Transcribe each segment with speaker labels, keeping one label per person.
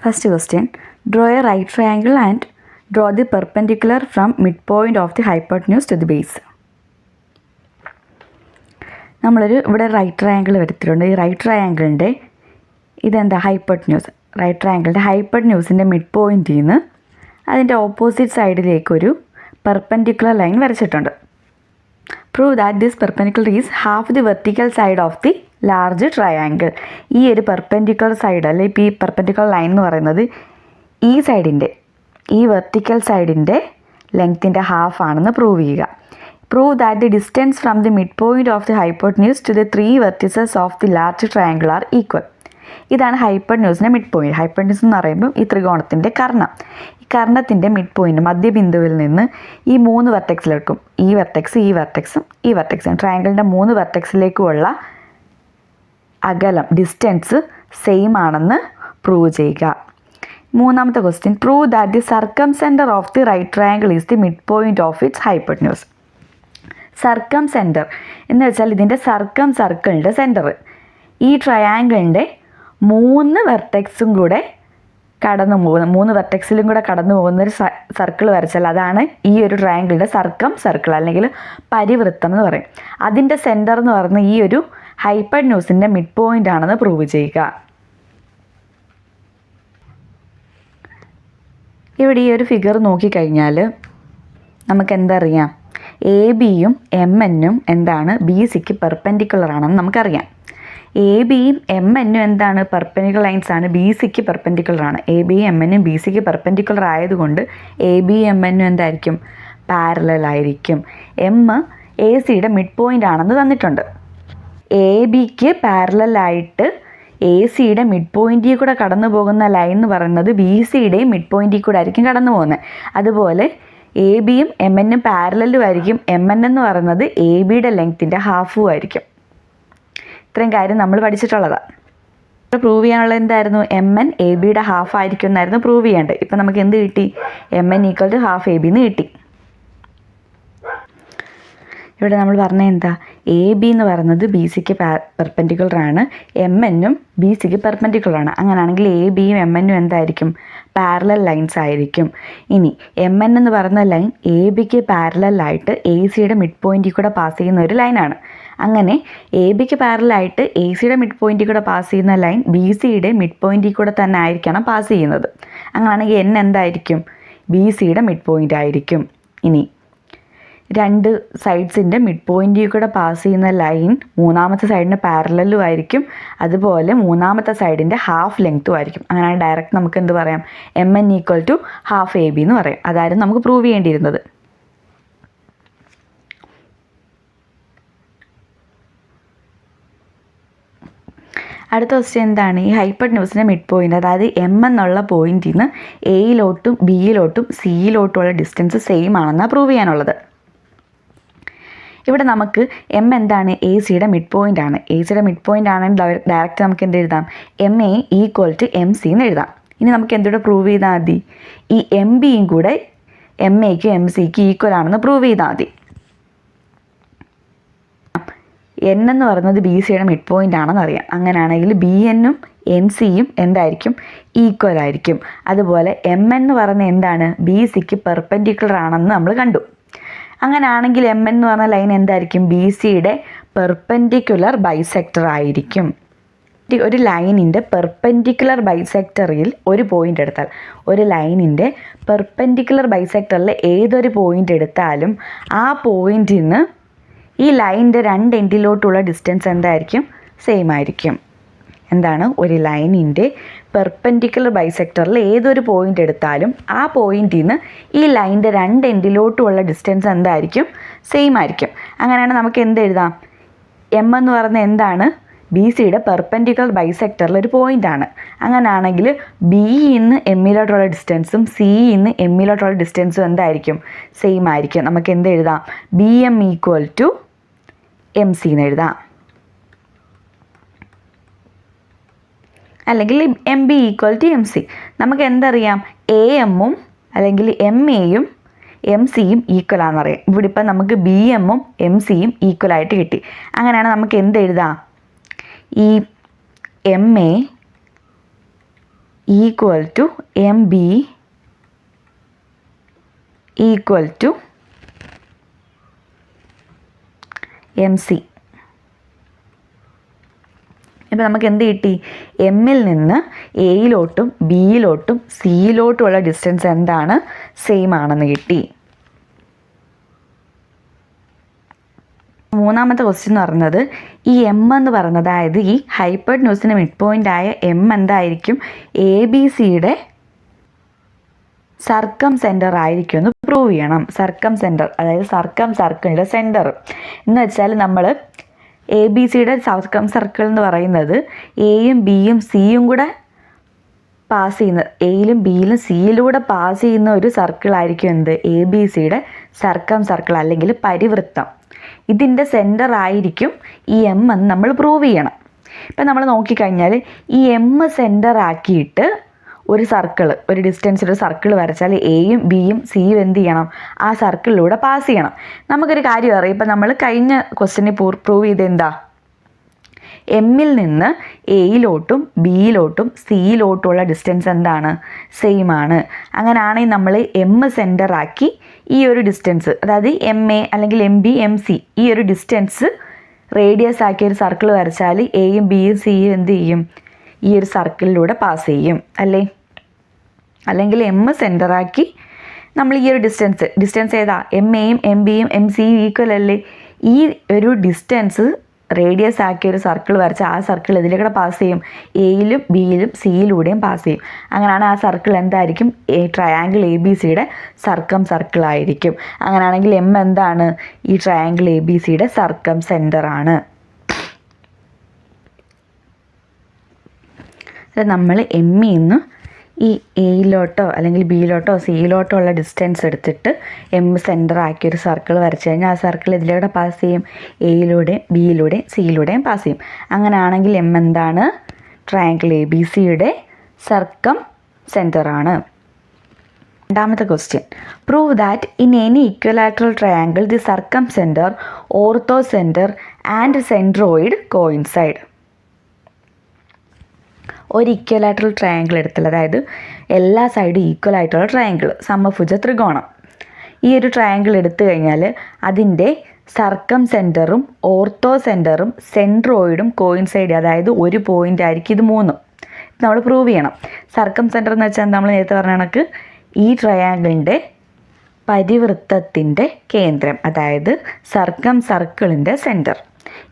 Speaker 1: First question, draw a right triangle and draw the perpendicular from midpoint of the hypotenuse to the base. ഇവിടെ right triangle എടുത്തിട്ടുണ്ട്. ഈ right ട്രയാങ്കിളിൻ്റെ ഇതെന്താ hypotenuse. Right ട്രയാങ്കിളിൻ്റെ ഹൈപ്പോട്ടന്യൂസിൻ്റെ mid പോയിൻറ്റിൽ നിന്ന് അതിൻ്റെ opposite സൈഡിലേക്കൊരു perpendicular line വരച്ചിട്ടുണ്ട്. Prove that this perpendicular is half the vertical side of the large triangle. ഈ ഒരു perpendicular side അല്ലെ ഇപ്പോൾ ഈ പെർപെൻഡിക്കുലർ ലൈൻ എന്ന് പറയുന്നത് ഈ സൈഡിൻ്റെ ഈ വെർട്ടിക്കൽ സൈഡിൻ്റെ ലെങ്ത്തിൻ്റെ ഹാഫ് ആണെന്ന് പ്രൂവ് ചെയ്യുക. Prove that the distance from the mid point of the hypotenuse to the 3 vertices of the large triangle are equal. ഇതാണ് ഹൈപ്പോട്ടന്യൂസിൻ്റെ മിഡ് പോയിൻറ്റ്. ഹൈപ്പോട്ടന്യൂസ് എന്ന് പറയുമ്പോൾ ഈ ത്രികോണത്തിൻ്റെ കർണം. ഈ കർണത്തിൻ്റെ മിഡ് പോയിൻറ്റ് മധ്യബിന്ദുവിൽ നിന്ന് ഈ 3 വെർട്ടെക്സിലേക്കും ഈ വെർട്ടെക്സ് ഈ വെർട്ടെക്സും ഈ വെർട്ടെക്സും ട്രയാങ്കിളിൻ്റെ 3 വെർട്ടെക്സിലേക്കുമുള്ള അകലം ഡിസ്റ്റൻസ് സെയിം ആണെന്ന് പ്രൂവ് ചെയ്യുക. മൂന്നാമത്തെ question, prove that the circumcentre of the right triangle is the mid point of its hypotenuse. Circumcentre എന്ന് വെച്ചാൽ ഇതിൻ്റെ സർക്കം സർക്കിളിൻ്റെ സെൻറ്റർ ഈ ട്രയാങ്കിളിൻ്റെ 3 വെർട്ടെക്സും കൂടെ കടന്നു പോകുന്ന 3 വെർട്ടെക്സിലും കൂടെ കടന്നു പോകുന്നൊരു സർക്കിൾ വരച്ചാൽ അതാണ് ഈ ഒരു ട്രയാങ്കിളിൻ്റെ സർക്കം സർക്കിൾ അല്ലെങ്കിൽ പരിവൃത്തം എന്ന് പറയും. അതിൻ്റെ സെൻറ്റർ എന്ന് പറയുന്ന ഈ ഒരു ഹൈപ്പോട്ടന്യൂസിൻ്റെ മിഡ് പോയിൻ്റ് ആണെന്ന് പ്രൂവ് ചെയ്യുക. ഇവിടെ ഈ ഒരു ഫിഗർ നോക്കിക്കഴിഞ്ഞാൽ നമുക്ക് എന്തറിയാം, എ ബിയും എം എന്നും എന്താണ് ബി സിക്ക് പെർപെൻഡിക്കുലർ ആണെന്ന് നമുക്കറിയാം. എ ബിയും എം എന്നും എന്താണ് പെർപെൻഡിക്കുലർ ലൈൻസ് ആണ്, ബി സിക്ക് പെർപെൻഡിക്കുലർ ആണ്. എ ബിയും എം എന്നും ബി സിക്ക് പെർപെൻഡിക്കുലർ ആയതുകൊണ്ട് എ ബിയും എം എന്നും എന്തായിരിക്കും, പാരലൽ ആയിരിക്കും. എം എ സിയുടെ മിഡ് പോയിൻ്റ് ആണെന്ന് തന്നിട്ടുണ്ട്. എ ബിക്ക് പാരലലായിട്ട് എ സിയുടെ മിഡ് പോയിൻറ്റിൽ കൂടെ കടന്നു പോകുന്ന ലൈൻ എന്ന് പറയുന്നത് ബി സിയുടെയും മിഡ് പോയിൻറ്റിൽ കൂടെ ആയിരിക്കും കടന്നു പോകുന്നത്. അതുപോലെ എ ബിയും എം എന്നും പാരലലും ആയിരിക്കും. എം എൻ എന്ന് പറയുന്നത് എ ബിയുടെ ലെങ്ത്തിൻ്റെ ഹാഫും ആയിരിക്കും. ഇത്രയും കാര്യം നമ്മൾ പഠിച്ചിട്ടുള്ളതാണ്. പ്രൂവ് ചെയ്യാനുള്ളത് എന്തായിരുന്നു, എം എൻ എ ബിയുടെ ഹാഫ് ആയിരിക്കും എന്നായിരുന്നു പ്രൂവ് ചെയ്യേണ്ടത്. ഇപ്പം നമുക്ക് എന്ത് കിട്ടി, M N equal to half A B എന്ന് കിട്ടി. ഇവിടെ നമ്മൾ പറഞ്ഞത് എന്താ, എ ബി എന്ന് പറയുന്നത് ബി സിക്ക് പെർപെൻഡിക്കുലർ ആണ്, എം എന്നും ബി സിക്ക് പെർപെൻഡിക്കുലർ ആണ്. അങ്ങനെയാണെങ്കിൽ എ ബിയും എം എന്നും എന്തായിരിക്കും, പാരലൽ ലൈൻസ് ആയിരിക്കും. ഇനി എം എൻ എന്ന് പറയുന്ന ലൈൻ എ ബിക്ക് പാരലലായിട്ട് എ സിയുടെ മിഡ് പോയിൻറ്റിൽ കൂടെ പാസ് ചെയ്യുന്ന ഒരു ലൈനാണ്. അങ്ങനെ എ ബിക്ക് പാരലായിട്ട് എ സിയുടെ മിഡ് പോയിൻറ്റിൽ കൂടെ പാസ് ചെയ്യുന്ന ലൈൻ ബി സിയുടെ മിഡ് പോയിൻറ്റിൽ കൂടെ തന്നെ ആയിരിക്കണം പാസ് ചെയ്യുന്നത്. അങ്ങനെയാണെങ്കിൽ എൻ എന്തായിരിക്കും, ബി സിയുടെ മിഡ് പോയിൻ്റ് ആയിരിക്കും. ഇനി 2 സൈഡ്സിൻ്റെ മിഡ് പോയിൻറ്റിൽ കൂടെ പാസ് ചെയ്യുന്ന ലൈൻ മൂന്നാമത്തെ സൈഡിന് പാരലലും ആയിരിക്കും, അതുപോലെ മൂന്നാമത്തെ സൈഡിൻ്റെ ഹാഫ് ലെങ്ത്തും ആയിരിക്കും. അങ്ങനെ ഡയറക്റ്റ് നമുക്ക് എന്ത് പറയാം, M N equal to half A B എന്ന് പറയാം. അതായിരുന്നു നമുക്ക് പ്രൂവ് ചെയ്യേണ്ടിയിരുന്നത്. അടുത്ത ക്വസ്റ്റ്യൻ എന്താണ്, ഈ ഹൈപ്പോട്ടന്യൂസിൻ്റെ മിഡ് പോയിൻ്റ് അതായത് എം എന്നുള്ള പോയിന്റിൽ നിന്ന് എയിലോട്ടും ബിയിലോട്ടും സിയിലോട്ടുമുള്ള ഡിസ്റ്റൻസ് സെയിം ആണെന്നാണ് പ്രൂവ് ചെയ്യാനുള്ളത്. ഇവിടെ നമുക്ക് എം എന്താണ്, എ സിയുടെ മിഡ് പോയിൻ്റ് ആണ്. എ സിയുടെ മിഡ് പോയിൻ്റ് ആണെങ്കിൽ ഡയറക്റ്റ് നമുക്ക് എന്ത് എഴുതാം, M A equal to M C എന്ന് എഴുതാം. ഇനി നമുക്ക് എന്തുകൂടെ പ്രൂവ് ചെയ്താൽ മതി, ഈ എം ബിയും കൂടെ എം എക്ക് എം സിക്ക് ഈക്വൽ ആണെന്ന് പ്രൂവ് ചെയ്താൽ മതി. എൻ എന്ന് പറയുന്നത് ബി സിയുടെ മിഡ് പോയിൻ്റ് ആണെന്ന് അറിയാം. അങ്ങനെയാണെങ്കിൽ ബി എന്നും എൻ സിയും എന്തായിരിക്കും, ഈക്വൽ ആയിരിക്കും. അതുപോലെ എം എന്ന് പറയുന്നത് എന്താണ്, ബി സിക്ക് പെർപെൻഡിക്കുലർ ആണെന്ന് നമ്മൾ കണ്ടു. അങ്ങനെയാണെങ്കിൽ എം എന്ന് പറഞ്ഞ ലൈൻ എന്തായിരിക്കും, ബി സിയുടെ പെർപെൻഡിക്കുലർ ബൈസെക്ടർ ആയിരിക്കും. ഒരു ലൈനിൻ്റെ പെർപെൻഡിക്കുലർ ബൈസെക്ടറിൽ ഒരു പോയിൻ്റ് എടുത്താൽ, ഒരു ലൈനിൻ്റെ പെർപെൻഡിക്കുലർ ബൈസെക്ടറിൽ ഏതൊരു പോയിൻ്റ് എടുത്താലും ആ പോയിന്റിൽ നിന്ന് ഈ ലൈനിൻ്റെ 2 എൻഡിലോട്ടുള്ള ഡിസ്റ്റൻസ് എന്തായിരിക്കും, സെയിം ആയിരിക്കും. എന്താണ്, ഒരു ലൈനിൻ്റെ പെർപെൻഡിക്കുലർ ബൈസെക്ടറിൽ ഏതൊരു പോയിൻ്റ് എടുത്താലും ആ പോയിന്റിൽ നിന്ന് ഈ ലൈനിൻ്റെ 2 എൻഡിലോട്ടുള്ള ഡിസ്റ്റൻസ് എന്തായിരിക്കും, സെയിം ആയിരിക്കും. അങ്ങനെയാണ് നമുക്ക് എന്ത് എഴുതാം, എം എന്ന് പറയുന്നത് എന്താണ്, ബി സിയുടെ പെർപെൻഡിക്കുലർ ബൈസെക്ടറിൽ ഒരു പോയിൻ്റാണ്. അങ്ങനെയാണെങ്കിൽ ബിയിൽ നിന്ന് എമ്മിലോട്ടുള്ള ഡിസ്റ്റൻസും സിയിൽ നിന്ന് എമ്മിലോട്ടുള്ള ഡിസ്റ്റൻസും എന്തായിരിക്കും, സെയിം ആയിരിക്കും. നമുക്ക് എന്ത് എഴുതാം, B M equal to M C എന്ന് എഴുതാം. അല്ലെങ്കിൽ M B equal to M C. നമുക്ക് എന്തറിയാം, എ എമ്മും അല്ലെങ്കിൽ എം എയും എം സിയും ഈക്വൽ ആണെന്നറിയാം. ഇവിടെ ഇപ്പം നമുക്ക് ബി എമ്മും എം സിയും ഈക്വലായിട്ട് കിട്ടി. അങ്ങനെയാണ് നമുക്ക് എന്ത് എഴുതാം, ഈ M A equal to M B equal to M C. ഇപ്പം നമുക്ക് എന്ത് കിട്ടി? എമ്മിൽ നിന്ന് എയിലോട്ടും ബിയിലോട്ടും സിയിലോട്ടുമുള്ള ഡിസ്റ്റൻസ് എന്താണ്? സെയിം ആണെന്ന് കിട്ടി. മൂന്നാമത്തെ ക്വസ്റ്റ്യൻ എന്ന് പറയുന്നത് ഈ എം എന്ന് പറയുന്നത്, അതായത് ഈ ഹൈപ്പോട്ടന്യൂസിൻ്റെ മിഡ് പോയിൻ്റ് ആയ എം എന്തായിരിക്കും? എ ബി സിയുടെ സർക്കം സെൻറ്റർ ആയിരിക്കും എന്ന് പ്രൂവ് ചെയ്യണം. സർക്കം സെൻറ്റർ, അതായത് സർക്കം സർക്കിളിൻ്റെ സെൻറ്റർ എന്ന് വെച്ചാൽ നമ്മൾ എ ബി സിയുടെ സർക്കം സർക്കിൾ എന്ന് പറയുന്നത് എയും ബിയും സിയും കൂടെ പാസ് ചെയ്യുന്ന, എയിലും ബിയിലും സിയിലൂടെ പാസ് ചെയ്യുന്ന ഒരു സർക്കിളായിരിക്കും എന്ത്? എ ബി സിയുടെ സർക്കം സർക്കിൾ അല്ലെങ്കിൽ പരിവൃത്തം. ഇതിൻ്റെ സെൻറ്റർ ആയിരിക്കും ഈ എം എന്ന് നമ്മൾ പ്രൂവ് ചെയ്യണം. ഇപ്പം നമ്മൾ നോക്കിക്കഴിഞ്ഞാൽ ഈ എം സെൻറ്റർ ആക്കിയിട്ട് ഒരു സർക്കിൾ, ഒരു ഡിസ്റ്റൻസിൽ ഒരു സർക്കിൾ വരച്ചാൽ എയും ബിയും സിയും എന്ത് ചെയ്യണം? ആ സർക്കിളിലൂടെ പാസ് ചെയ്യണം. നമുക്കൊരു കാര്യം അറിയാം, ഇപ്പം നമ്മൾ കഴിഞ്ഞ ക്വസ്റ്റ്യനിൽ പ്രൂവ് ചെയ്ത് എന്താ? എമ്മിൽ നിന്ന് എയിലോട്ടും ബിയിലോട്ടും സിയിലോട്ടുമുള്ള ഡിസ്റ്റൻസ് എന്താണ്? സെയിം ആണ്. അങ്ങനെയാണെങ്കിൽ നമ്മൾ എം സെൻറ്റർ ആക്കി ഈ ഒരു ഡിസ്റ്റൻസ്, അതായത് എം എ അല്ലെങ്കിൽ എം ബി എം സി, ഈ ഒരു ഡിസ്റ്റൻസ് റേഡിയസ് ആക്കി ഒരു സർക്കിൾ വരച്ചാൽ എയും ബിയും സിയും എന്ത് ചെയ്യും? ഈ ഒരു സർക്കിളിലൂടെ പാസ് ചെയ്യും അല്ലേ? അല്ലെങ്കിൽ എം സെൻറ്ററാക്കി നമ്മൾ ഈ ഒരു ഡിസ്റ്റൻസ് ഏതാ? എം എയും എം ബിയും എം സിയും ഈക്വൽ അല്ലേ? ഈ ഒരു ഡിസ്റ്റൻസ് റേഡിയസ് ആക്കി ഒരു സർക്കിൾ വരച്ച് ആ സർക്കിൾ ഇതിലൂടെ പാസ് ചെയ്യും, എയിലും ബിയിലും സിയിലൂടെയും പാസ് ചെയ്യും. അങ്ങനെയാണ് ആ സർക്കിൾ എന്തായിരിക്കും? ട്രയാങ്കിൾ എ ബി സിയുടെ സർക്കം സർക്കിൾ ആയിരിക്കും. അങ്ങനെയാണെങ്കിൽ എം എന്താണ്? ഈ ട്രയാങ്കിൾ എ ബി സിയുടെ സർക്കം സെൻറ്ററാണ്. നമ്മൾ എമ്മിൽ നിന്ന് ഈ എയിലോട്ടോ അല്ലെങ്കിൽ ബിയിലോട്ടോ സിയിലോട്ടോ ഉള്ള ഡിസ്റ്റൻസ് എടുത്തിട്ട് എം സെൻറ്റർ ആക്കി ഒരു സർക്കിൾ വരച്ച് കഴിഞ്ഞാൽ ആ സർക്കിൾ ഇതിലൂടെ പാസ് ചെയ്യും, എയിലൂടെയും ബിയിലൂടെയും സിയിലൂടെയും പാസ് ചെയ്യും. അങ്ങനെയാണെങ്കിൽ എം എന്താണ്? ട്രയാങ്കിൾ എ ബി സിയുടെ സർക്കം സെൻറ്ററാണ്. രണ്ടാമത്തെ question, prove that in any equilateral triangle the circumcentre, orthocentre and centroid coincide. ഒരു ഇക്വലാറ്ററൽ ട്രയാങ്കിൾ എടുത്താൽ, അതായത് എല്ലാ സൈഡും ഈക്വൽ ആയിട്ടുള്ള ട്രയാങ്കിൾ, സമഭുജ ത്രികോണം. ഈ ഒരു ട്രയാങ്കിൾ എടുത്തു കഴിഞ്ഞാൽ അതിൻ്റെ സർക്കം സെൻറ്ററും ഓർത്തോ സെൻറ്ററും സെൻട്രോയിഡും കോയിൻസൈഡ്, അതായത് ഒരു പോയിൻ്റ് ആയിരിക്കും ഇത് മൂന്നും. നമ്മൾ പ്രൂവ് ചെയ്യണം. സർക്കം സെൻറ്റർ എന്ന് വെച്ചാൽ നമ്മൾ നേരത്തെ പറഞ്ഞ കണക്ക് ഈ ട്രയാങ്കിളിൻ്റെ പരിവൃത്തത്തിൻ്റെ കേന്ദ്രം, അതായത് സർക്കം സർക്കിളിൻ്റെ സെൻറ്റർ.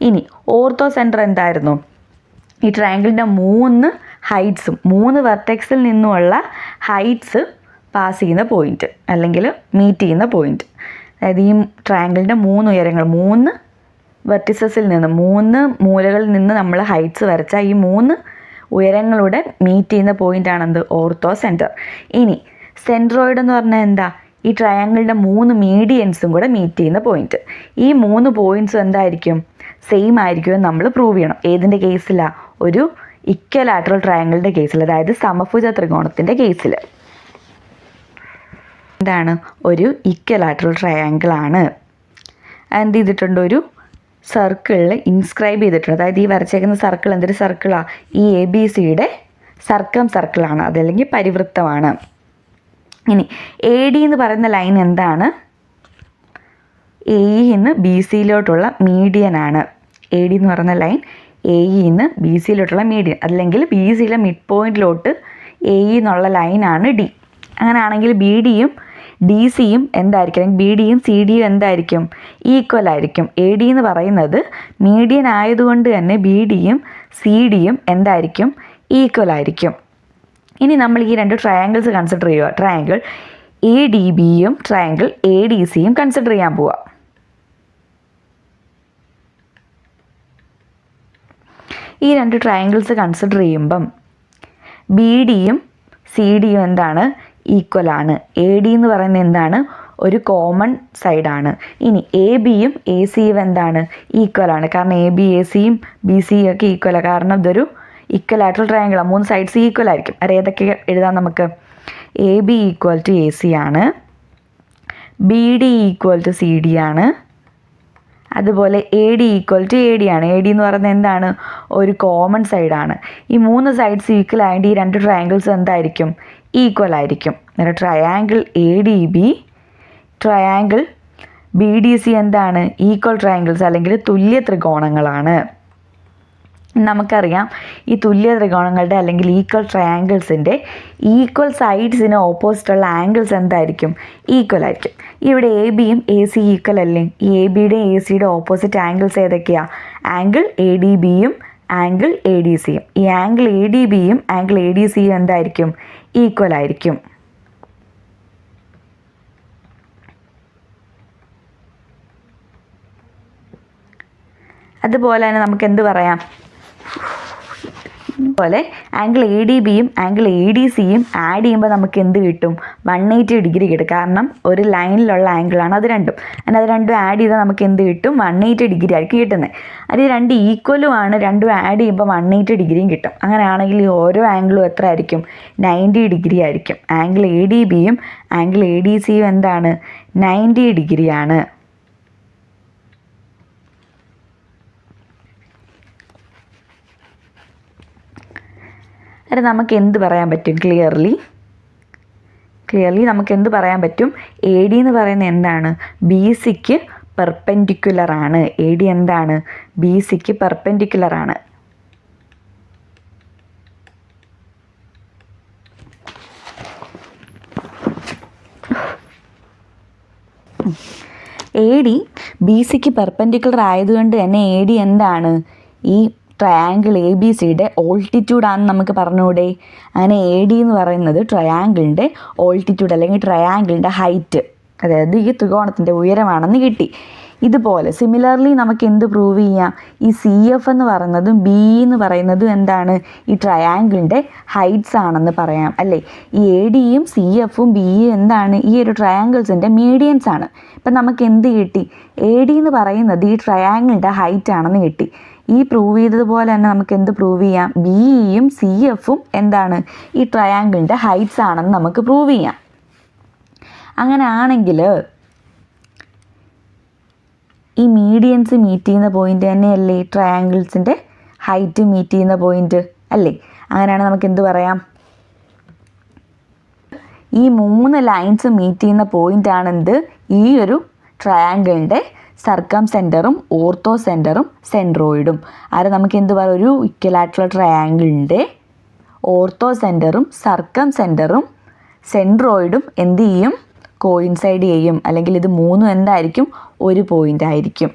Speaker 1: ഇനി ഓർത്തോ സെൻറ്റർ എന്തായിരുന്നു? ഈ ട്രയാങ്കിളിൻ്റെ 3 ഹൈറ്റ്സും 3 വെർട്ടെക്സിൽ നിന്നുമുള്ള ഹൈറ്റ്സ് പാസ് ചെയ്യുന്ന പോയിൻ്റ് അല്ലെങ്കിൽ മീറ്റ് ചെയ്യുന്ന പോയിൻ്റ്. അതായത് ഈ ട്രയാങ്കിളിൻ്റെ 3 ഉയരങ്ങൾ, 3 വെർട്ടിസസിൽ നിന്ന് 3 മൂലകളിൽ നിന്ന് നമ്മൾ ഹൈറ്റ്സ് വരച്ചാൽ ഈ 3 ഉയരങ്ങളുടെ മീറ്റ് ചെയ്യുന്ന പോയിൻ്റ് ആണെന്ത്? Orthocentre. ഇനി സെൻട്രോയിഡ് എന്ന് പറഞ്ഞാൽ എന്താ? ഈ ട്രയാങ്കിളിൻ്റെ 3 മീഡിയൻസും കൂടെ മീറ്റ് ചെയ്യുന്ന പോയിൻ്റ്. ഈ 3 പോയിൻറ്റ്സും എന്തായിരിക്കും? സെയിം ആയിരിക്കുമെന്ന് നമ്മൾ പ്രൂവ് ചെയ്യണം. ഏതിൻ്റെ കേസിലാണ്? ഒരു ഇക്വലാറ്ററൽ ട്രയാങ്കിളിൻ്റെ കേസിൽ, അതായത് സമഭുജ ത്രികോണത്തിൻ്റെ കേസിൽ. എന്താണ്? ഒരു ഇക്വലാറ്ററൽ ട്രയാങ്കിളാണ്. എന്ത് ചെയ്തിട്ടുണ്ട്? ഒരു സർക്കിളിൽ ഇൻസ്ക്രൈബ് ചെയ്തിട്ടുണ്ട്. അതായത് ഈ വരച്ചേക്കുന്ന സർക്കിൾ എന്തൊരു സർക്കിളാണ്? ഈ എ ബി സിയുടെ സർക്കം സർക്കിളാണ്, അതല്ലെങ്കിൽ പരിവൃത്തമാണ്. ഇനി എ ഡി എന്ന് പറയുന്ന ലൈൻ എന്താണ്? എയിൽ നിന്ന് ബി സിയിലോട്ടുള്ള മീഡിയനാണ്. എ ഡി എന്ന് പറയുന്ന ലൈൻ എയിൽ നിന്ന് ബി സിയിലോട്ടുള്ള മീഡിയൻ, അല്ലെങ്കിൽ ബി സിയിലെ മിഡ് പോയിൻറ്റിലോട്ട് എയിൽ നിന്നുള്ള ലൈനാണ് ഡി. അങ്ങനെയാണെങ്കിൽ ബി ഡിയും ഡി സിയും എന്തായിരിക്കും? ബി ഡിയും സി ഡിയും എന്തായിരിക്കും? ഈക്വൽ ആയിരിക്കും. എ ഡി എന്ന് പറയുന്നത് മീഡിയൻ ആയതുകൊണ്ട് തന്നെ ബി ഡിയും സി ഡിയും എന്തായിരിക്കും? ഈക്വൽ ആയിരിക്കും. ഇനി നമ്മൾ ഈ 2 ട്രയാങ്കിൾസ് കൺസിഡർ ചെയ്യുക. ട്രയാങ്കിൾ എ ഡി ബിയും ട്രയാങ്കിൾ എ ഡി സിയും കൺസിഡർ ചെയ്യാൻ പോവുക. ഈ 2 ട്രയാങ്കിൾസ് കൺസിഡർ ചെയ്യുമ്പം ബി ഡിയും സി ഡിയും എന്താണ്? ഈക്വൽ ആണ്. എ ഡി എന്ന് പറയുന്നത് എന്താണ്? ഒരു കോമൺ സൈഡാണ്. ഇനി എ ബിയും എ സിയും എന്താണ്? ഈക്വൽ ആണ്. കാരണം എ ബി എ സിയും ബി സിയും ഒക്കെ ഈക്വലാണ്. കാരണം ഇതൊരു ഇക്വലാറ്ററൽ ട്രയാങ്കിളാണ്. 3 സൈഡ്സ് ഈക്വൽ ആയിരിക്കും. അത് ഏതൊക്കെ എഴുതാം നമുക്ക്? A B equal to A C ആണ്, B D equal to C D ആണ്, അതുപോലെ A D equal to A D ആണ്. എ ഡി എന്ന് പറയുന്നത് എന്താണ്? ഒരു കോമൺ സൈഡാണ്. ഈ 3 സൈഡ്സ് ഈക്വൽ ആയതുകൊണ്ട് ഈ 2 ട്രയാങ്കിൾസ് എന്തായിരിക്കും? ഈക്വൽ ആയിരിക്കും. Triangle A D B, triangle B D C എന്താണ്? ഈക്വൽ ട്രയാങ്കിൾസ് അല്ലെങ്കിൽ തുല്യ ത്രികോണങ്ങളാണ്. നമുക്കറിയാം ഈ തുല്യ ത്രികോണങ്ങളുടെ അല്ലെങ്കിൽ ഈക്വൽ ട്രയാങ്കിൾസിൻ്റെ ഈക്വൽ സൈഡ്സിന് ഓപ്പോസിറ്റുള്ള ആംഗിൾസ് എന്തായിരിക്കും? ഈക്വൽ ആയിരിക്കും. ഇവിടെ എ ബിയും എ സി ഈക്വൽ അല്ലേ? ഈ എ ബിയുടെയും എ സിയുടെ ഓപ്പോസിറ്റ് ആംഗിൾസ് ഏതൊക്കെയാണ്? ആംഗിൾ എ ഡി ബിയും ആംഗിൾ എ ഡി സിയും. ഈ ആംഗിൾ എ ഡി ബിയും ആംഗിൾ എ ഡി സിയും എന്തായിരിക്കും? ഈക്വൽ ആയിരിക്കും. അതുപോലെ തന്നെ നമുക്ക് എന്ത് പറയാം? അതുപോലെ ആംഗിൾ എ ഡി ബിയും ആംഗിൾ എ ഡി സിയും ആഡ് ചെയ്യുമ്പോൾ നമുക്ക് എന്ത് കിട്ടും? 180 ഡിഗ്രി കിട്ടും. കാരണം ഒരു ലൈനിലുള്ള ആംഗിളാണ് അത് രണ്ടും. അത് രണ്ടും ആഡ് ചെയ്താൽ നമുക്ക് എന്ത് കിട്ടും? 180 ഡിഗ്രി ആയിരിക്കും കിട്ടുന്നത്. അത് രണ്ട് ഈക്വലും ആണ്, രണ്ടും ആഡ് ചെയ്യുമ്പോൾ 180 ഡിഗ്രിയും കിട്ടും. അങ്ങനെയാണെങ്കിൽ ഈ ഓരോ ആംഗിളും എത്ര ആയിരിക്കും? 90 ഡിഗ്രി ആയിരിക്കും. ആംഗിൾ എ ഡി ബിയും ആംഗിൾ എ ഡി സിയും എന്താണ്? 90 ഡിഗ്രിയാണ്. അത് നമുക്ക് എന്ത് പറയാൻ പറ്റും? ക്ലിയർലി നമുക്ക് എന്ത് പറയാൻ പറ്റും? എ ഡി എന്ന് പറയുന്നത് എന്താണ്? ബി സിക്ക് പെർപെൻഡിക്കുലർ ആണ്. എ ഡി എന്താണ്? ബി സിക്ക് പെർപെൻഡിക്കുലർ ആണ്. എ ഡി ബി സിക്ക് പെർപെൻഡിക്കുലർ ആയതുകൊണ്ട് തന്നെ എ ഡി എന്താണ്? ഈ ട്രയാങ്കിൾ എ ബി സിയുടെ ഓൾട്ടിറ്റ്യൂഡാണെന്ന് നമുക്ക് പറഞ്ഞുകൂടെ? അങ്ങനെ എ ഡി എന്ന് പറയുന്നത് ട്രയാങ്കിളിൻ്റെ ഓൾട്ടിറ്റ്യൂഡ് അല്ലെങ്കിൽ ട്രയാങ്കിളിൻ്റെ ഹൈറ്റ്, അതായത് ഈ ത്രികോണത്തിൻ്റെ ഉയരമാണെന്ന് കിട്ടി. ഇതുപോലെ സിമിലർലി നമുക്ക് എന്ത് പ്രൂവ് ചെയ്യാം? ഈ സി എഫ് എന്ന് പറയുന്നതും ബി എന്ന് പറയുന്നതും എന്താണ്? ഈ ട്രയാങ്കിളിൻ്റെ ഹൈറ്റ്സ് ആണെന്ന് പറയാം അല്ലേ? ഈ എ ഡിയും സി എഫും ബിയും എന്താണ്? ഈ ഒരു ട്രയാങ്കിൾസിൻ്റെ മീഡിയൻസ് ആണ്. ഇപ്പം നമുക്ക് എന്ത് കിട്ടി? എ ഡി എന്ന് പറയുന്നത് ഈ ട്രയാങ്കിളിൻ്റെ ഹൈറ്റ് ആണെന്ന് കിട്ടി. ഈ പ്രൂവ് ചെയ്തതുപോലെ തന്നെ നമുക്ക് എന്ത് പ്രൂവ് ചെയ്യാം? ബിയും സി എഫും എന്താണ്? ഈ ട്രയാങ്കിളിൻ്റെ ഹൈറ്റ്സ് ആണെന്ന് നമുക്ക് പ്രൂവ് ചെയ്യാം. അങ്ങനെ ആണെങ്കിൽ ഈ മീഡിയൻസ് മീറ്റ് ചെയ്യുന്ന പോയിന്റ് തന്നെയല്ലേ ഈ ട്രയാങ്കിൾസിൻ്റെ ഹൈറ്റ് മീറ്റ് ചെയ്യുന്ന പോയിന്റ് അല്ലേ? അങ്ങനെയാണ് നമുക്ക് എന്ത് പറയാം? ഈ 3 ലൈൻസ് മീറ്റ് ചെയ്യുന്ന പോയിന്റ് ആണെന്ത്? ഈ ഒരു ട്രയാങ്കിളിൻ്റെ സർക്കം സെൻറ്ററും ഓർത്തോ സെൻറ്ററും സെൻട്രോയിഡും. അത് നമുക്ക് എന്ത് പറയാം? ഒരു ഇക്വലാറ്ററൽ ട്രയാങ്കിളിൻ്റെ ഓർത്തോ സെൻറ്ററും സർക്കം സെൻറ്ററും സെൻട്രോയിഡും എന്ത് ചെയ്യും? കോയിൻസൈഡ് ചെയ്യും. അല്ലെങ്കിൽ ഇത് മൂന്നും എന്തായിരിക്കും? ഒരു പോയിന്റ് ആയിരിക്കും.